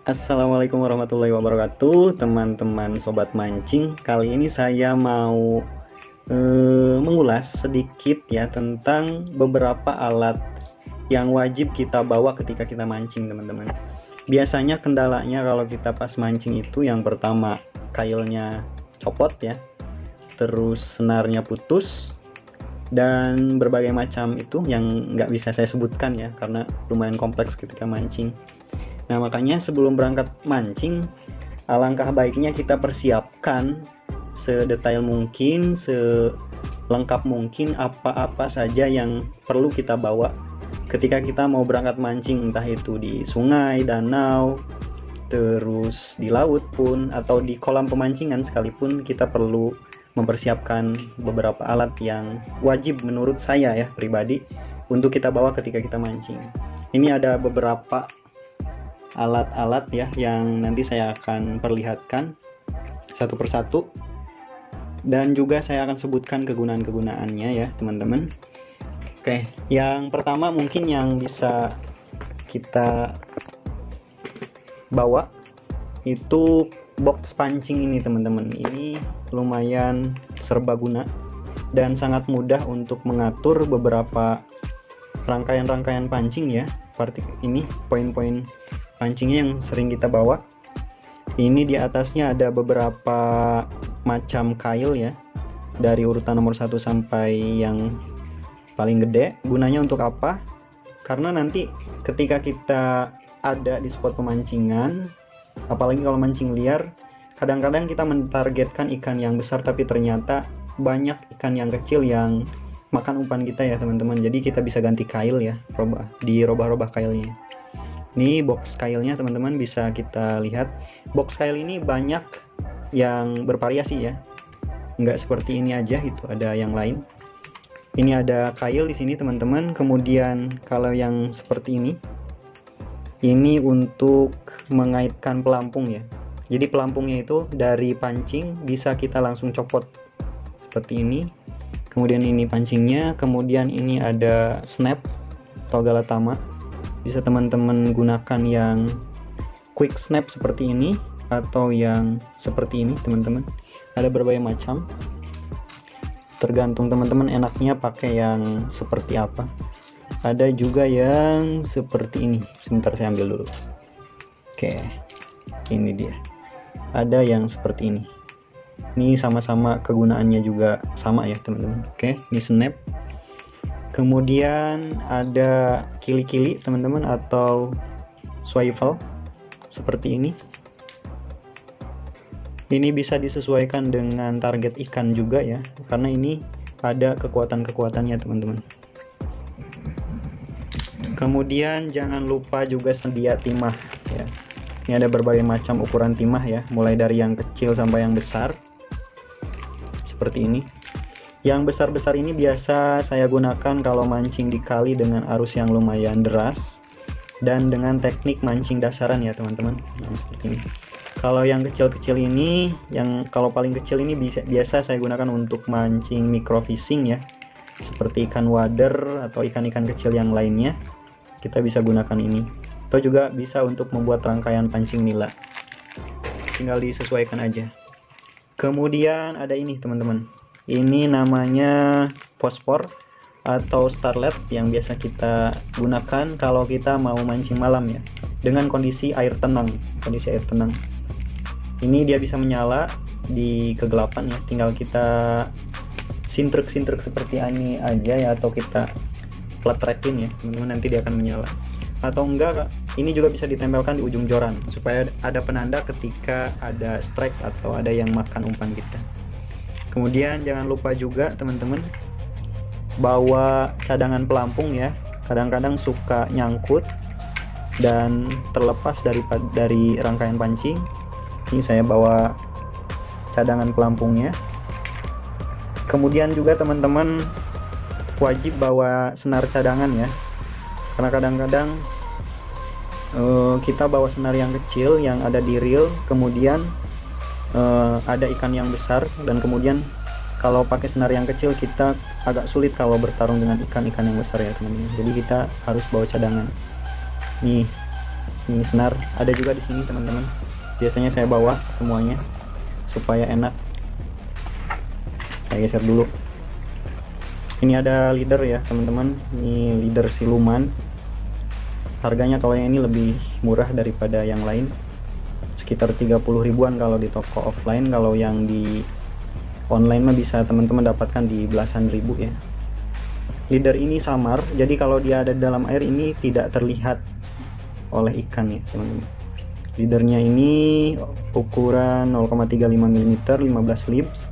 Assalamualaikum warahmatullahi wabarakatuh, teman-teman sobat mancing. Kali ini saya mau mengulas sedikit ya tentang beberapa alat yang wajib kita bawa ketika kita mancing, teman-teman. Biasanya kendalanya kalau kita pas mancing itu yang pertama kailnya copot ya, terus senarnya putus, dan berbagai macam itu yang nggak bisa saya sebutkan ya karena lumayan kompleks ketika mancing. Nah, makanya sebelum berangkat mancing, alangkah baiknya kita persiapkan sedetail mungkin, selengkap mungkin apa-apa saja yang perlu kita bawa ketika kita mau berangkat mancing, entah itu di sungai, danau, terus di laut pun, atau di kolam pemancingan sekalipun. Kita perlu mempersiapkan beberapa alat yang wajib menurut saya ya pribadi untuk kita bawa ketika kita mancing. Ini ada beberapa alat-alat ya yang nanti saya akan perlihatkan satu persatu, dan juga saya akan sebutkan kegunaan-kegunaannya ya teman-teman. Oke, yang pertama mungkin yang bisa kita bawa itu box pancing ini, teman-teman. Ini lumayan serbaguna dan sangat mudah untuk mengatur beberapa rangkaian-rangkaian pancing ya. Seperti ini poin-poin pancingnya yang sering kita bawa. Ini di atasnya ada beberapa macam kail ya, dari urutan nomor 1 sampai yang paling gede. Gunanya untuk apa? Karena nanti ketika kita ada di spot pemancingan, apalagi kalau mancing liar, kadang-kadang kita mentargetkan ikan yang besar tapi ternyata banyak ikan yang kecil yang makan umpan kita ya teman-teman. Jadi kita bisa ganti kail ya, di robah-robah kailnya. Ini box kailnya teman-teman, bisa kita lihat. Box kail ini banyak yang bervariasi ya, nggak seperti ini aja, itu ada yang lain. Ini ada kail di sini teman-teman. Kemudian kalau yang seperti ini untuk mengaitkan pelampung ya. Jadi pelampungnya itu dari pancing bisa kita langsung copot seperti ini. Kemudian ini pancingnya. Kemudian ini ada snap atau galatama. Bisa teman-teman gunakan yang quick snap seperti ini atau yang seperti ini teman-teman. Ada berbagai macam, tergantung teman-teman enaknya pakai yang seperti apa. Ada juga yang seperti ini. Sebentar saya ambil dulu. Oke, ini dia. Ada yang seperti ini. Ini sama-sama kegunaannya juga sama ya teman-teman. Oke, ini snap. Kemudian ada kili-kili teman-teman atau swivel seperti ini. Ini bisa disesuaikan dengan target ikan juga ya, karena ini ada kekuatan-kekuatannya teman-teman. Kemudian jangan lupa juga sedia timah ya. Ini ada berbagai macam ukuran timah ya, mulai dari yang kecil sampai yang besar seperti ini. Yang besar-besar ini biasa saya gunakan kalau mancing di kali dengan arus yang lumayan deras dan dengan teknik mancing dasaran ya teman-teman. Nah, seperti ini. Kalau yang kecil-kecil ini, kalau paling kecil ini biasa saya gunakan untuk mancing microfishing ya, seperti ikan wader atau ikan-ikan kecil yang lainnya. Kita bisa gunakan ini. Atau juga bisa untuk membuat rangkaian pancing nila. Tinggal disesuaikan aja. Kemudian ada ini teman-teman. Ini namanya fosfor atau starlet yang biasa kita gunakan kalau kita mau mancing malam ya, dengan kondisi air tenang. Ini dia bisa menyala di kegelapan ya, tinggal kita sintruk-sintruk seperti ini aja ya, atau kita flat-trackin ya teman-teman, nanti dia akan menyala. Atau enggak, ini juga bisa ditempelkan di ujung joran supaya ada penanda ketika ada strike atau ada yang makan umpan kita. Kemudian jangan lupa juga teman-teman bawa cadangan pelampung ya, kadang-kadang suka nyangkut dan terlepas dari rangkaian pancing. Ini saya bawa cadangan pelampungnya. Kemudian juga teman-teman wajib bawa senar cadangan ya, karena kadang-kadang kita bawa senar yang kecil yang ada di reel, kemudian ada ikan yang besar, dan kemudian kalau pakai senar yang kecil kita agak sulit kalau bertarung dengan ikan-ikan yang besar ya teman-teman. Jadi kita harus bawa cadangan. Nih Ini senar ada juga di sini teman-teman. Biasanya saya bawa semuanya supaya enak. Saya geser dulu. Ini ada leader ya teman-teman. Ini leader siluman. Harganya kalau yang ini lebih murah daripada yang lain, sekitar 30 ribuan kalau di toko offline. Kalau yang di online mah bisa teman-teman dapatkan di belasan ribu ya. Leader ini samar, jadi kalau dia ada di dalam air ini tidak terlihat oleh ikan ya teman-teman. Leadernya ini ukuran 0,35 mm, 15 lips,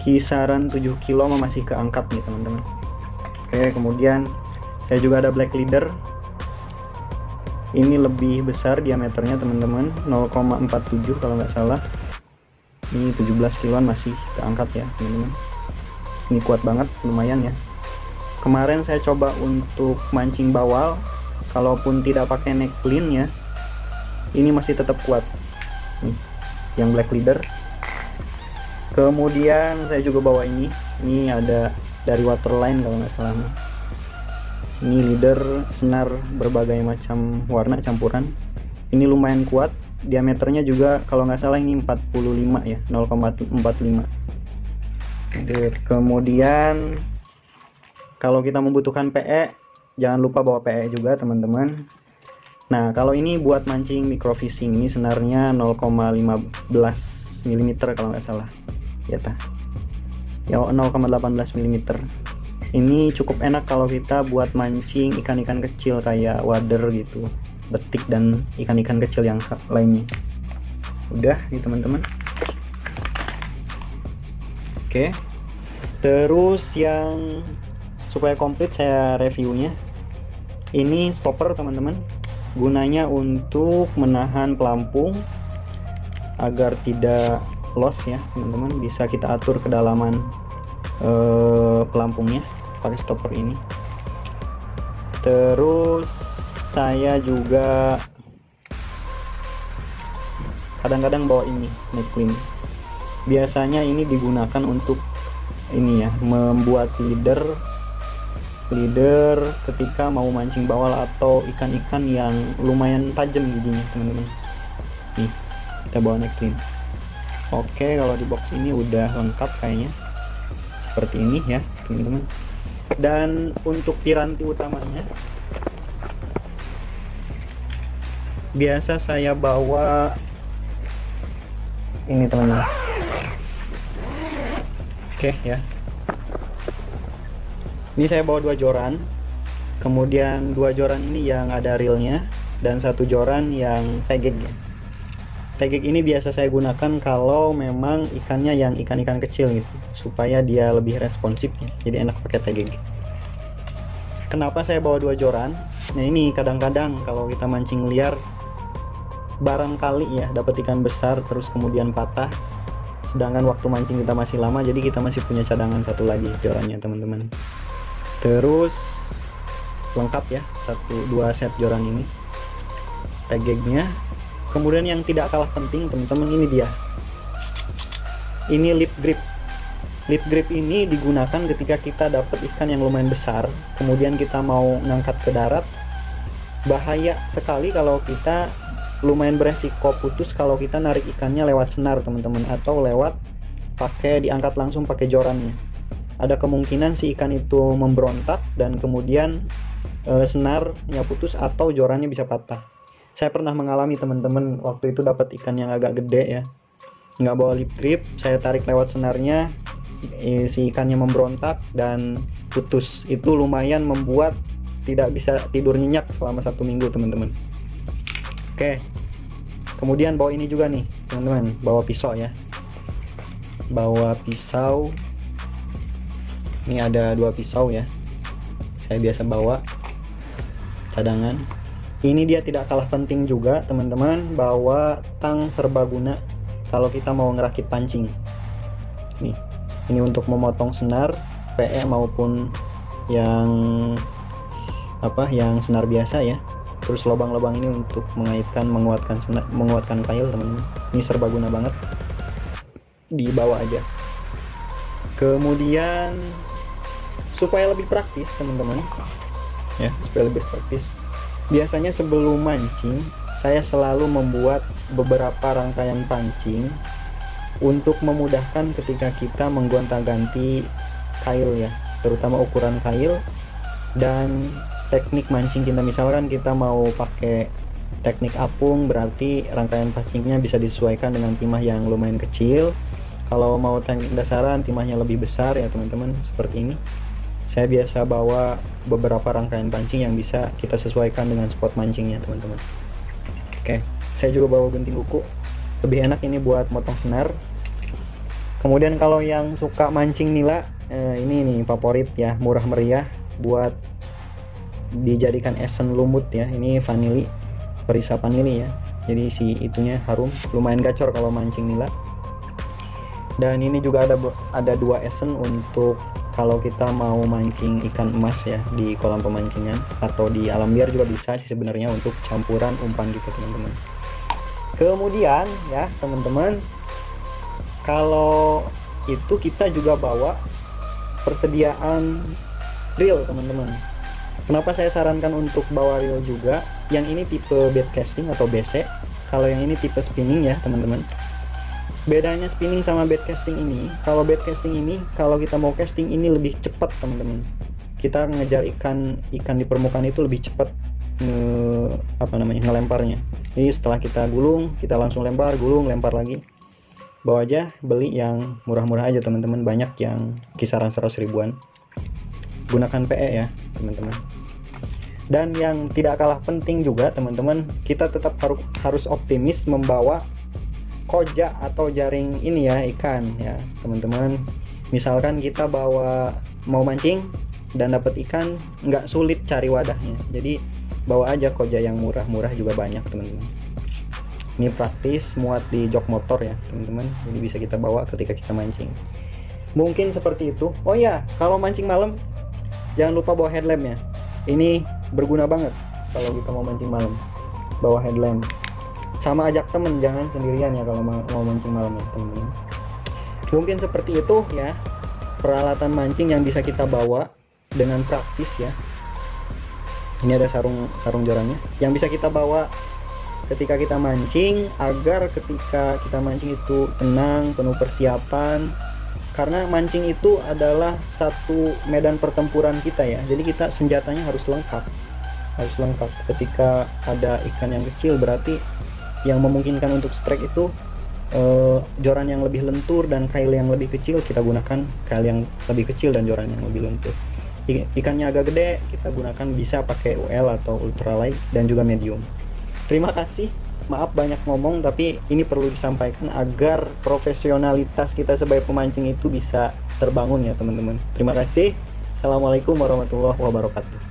kisaran 7 kilo masih keangkat nih teman-teman. Oke, kemudian saya juga ada black leader. Ini lebih besar diameternya teman-teman, 0,47 kalau nggak salah. Ini 17 kiloan masih keangkat ya teman-teman. Ini kuat banget, lumayan ya. Kemarin saya coba untuk mancing bawal, kalaupun tidak pakai neck clean ya, ini masih tetap kuat. Nih, yang black leader. Kemudian saya juga bawa ini ada dari Waterline kalau nggak salah. Ini leader senar berbagai macam warna campuran. Ini lumayan kuat, diameternya juga kalau nggak salah ini 45 ya, 0,45. Kemudian kalau kita membutuhkan PE, jangan lupa bawa PE juga teman-teman. Nah, kalau ini buat mancing microfishing, ini senarnya 0,15 mm kalau nggak salah ya tah ya, 0,18 mm. Ini cukup enak kalau kita buat mancing ikan-ikan kecil kayak wader gitu, betik, dan ikan-ikan kecil yang lainnya. Udah nih teman-teman. Oke, terus yang supaya komplit saya reviewnya, ini stopper teman-teman, gunanya untuk menahan pelampung agar tidak loss ya teman-teman. Bisa kita atur kedalaman pelampungnya pakai stopper ini. Terus saya juga kadang-kadang bawa ini neck clean. Biasanya ini digunakan untuk ini ya, membuat leader ketika mau mancing bawal atau ikan-ikan yang lumayan tajam giginya teman-teman. Nih, kita bawa neck clean. Oke, kalau di box ini udah lengkap kayaknya seperti ini ya teman-teman. Dan untuk piranti utamanya, biasa saya bawa ini teman-teman. Oke ya, ini saya bawa 2 joran, kemudian 2 joran ini yang ada reelnya dan 1 joran yang tegek ya. Tegek ini biasa saya gunakan kalau memang ikannya yang ikan-ikan kecil gitu, supaya dia lebih responsif ya, jadi enak pakai tegek. Kenapa saya bawa 2 joran? Nah, ini kadang-kadang kalau kita mancing liar, barangkali ya dapat ikan besar terus kemudian patah, sedangkan waktu mancing kita masih lama, jadi kita masih punya cadangan 1 lagi jorannya teman-teman. Terus lengkap ya, 2 set joran ini, tegeknya. Kemudian yang tidak kalah penting teman-teman, ini dia, ini lip grip. Lip grip ini digunakan ketika kita dapat ikan yang lumayan besar, kemudian kita mau ngangkat ke darat. Bahaya sekali kalau kita lumayan beresiko putus kalau kita narik ikannya lewat senar teman-teman, atau lewat pakai diangkat langsung pakai jorannya. Ada kemungkinan si ikan itu memberontak dan kemudian senarnya putus atau jorannya bisa patah. Saya pernah mengalami teman-teman, waktu itu dapat ikan yang agak gede ya, nggak bawa lip grip, saya tarik lewat senarnya, si ikannya memberontak dan putus. Itu lumayan membuat tidak bisa tidur nyenyak selama 1 minggu teman-teman. Oke, kemudian bawa ini juga nih teman-teman, bawa pisau ya, bawa pisau. Ini ada 2 pisau ya, saya biasa bawa cadangan. Ini dia tidak kalah penting juga teman-teman, bawa tang serbaguna kalau kita mau ngerakit pancing. Nih, ini untuk memotong senar PE maupun yang yang senar biasa ya. Terus lubang-lubang ini untuk menguatkan senar, menguatkan kail teman-teman. Ini serbaguna banget, dibawa aja. Kemudian supaya lebih praktis teman-teman ya, supaya lebih praktis, biasanya sebelum mancing saya selalu membuat beberapa rangkaian pancing untuk memudahkan ketika kita menggonta-ganti kail ya, terutama ukuran kail dan teknik mancing kita. Misalkan kita mau pakai teknik apung, berarti rangkaian pancingnya bisa disesuaikan dengan timah yang lumayan kecil. Kalau mau teknik dasaran, timahnya lebih besar ya teman-teman, seperti ini. Saya biasa bawa beberapa rangkaian pancing yang bisa kita sesuaikan dengan spot mancingnya teman-teman. Oke, saya juga bawa gunting kuku, lebih enak ini buat motong senar. Kemudian kalau yang suka mancing nila, ini nih favorit ya, murah meriah buat dijadikan esen lumut ya. Ini vanili, perisa vanili ya, jadi si itunya harum, lumayan gacor kalau mancing nila. Dan ini juga ada 2 esen untuk kalau kita mau mancing ikan emas ya di kolam pemancingan, atau di alam liar juga bisa sih sebenarnya untuk campuran umpan gitu teman-teman. Kemudian ya teman-teman, kalau itu kita juga bawa persediaan reel teman-teman. Kenapa saya sarankan untuk bawa reel juga? Yang ini tipe bait casting atau BC, kalau yang ini tipe spinning ya teman-teman. Bedanya spinning sama bait casting ini, kalau bait casting ini kalau kita mau casting ini lebih cepat teman-teman. Kita ngejar ikan di permukaan itu lebih cepat ngelemparnya. Jadi setelah kita gulung, kita langsung lempar, gulung, lempar lagi. Bawa aja, beli yang murah-murah aja teman-teman, banyak yang kisaran 100 ribuan. Gunakan PE ya teman-teman. Dan yang tidak kalah penting juga teman-teman, kita tetap harus optimis membawa koja atau jaring ini ya, ikan ya teman-teman. Misalkan kita mau mancing dan dapat ikan, nggak sulit cari wadahnya, jadi bawa aja koja yang murah-murah juga banyak teman-teman. Ini praktis, muat di jok motor ya teman-teman, jadi bisa kita bawa ketika kita mancing. Mungkin seperti itu. Oh ya, kalau mancing malam jangan lupa bawa headlamp ya. Ini berguna banget kalau kita mau mancing malam, bawa headlamp. Sama ajak temen, jangan sendirian ya kalau mau mancing malam ya teman-teman. Mungkin seperti itu ya peralatan mancing yang bisa kita bawa dengan praktis ya. Ini ada sarung jorannya yang bisa kita bawa ketika kita mancing, agar ketika kita mancing itu tenang, penuh persiapan. Karena mancing itu adalah satu medan pertempuran kita ya, jadi kita senjatanya harus lengkap. Ketika ada ikan yang kecil, berarti yang memungkinkan untuk strike itu joran yang lebih lentur dan kail yang lebih kecil. Kita gunakan kail yang lebih kecil dan joran yang lebih lentur. Ikannya agak gede, kita gunakan bisa pakai UL atau ultralight dan juga medium. Terima kasih. Maaf banyak ngomong, tapi ini perlu disampaikan agar profesionalitas kita sebagai pemancing itu bisa terbangun ya teman-teman. Terima kasih. Assalamualaikum warahmatullahi wabarakatuh.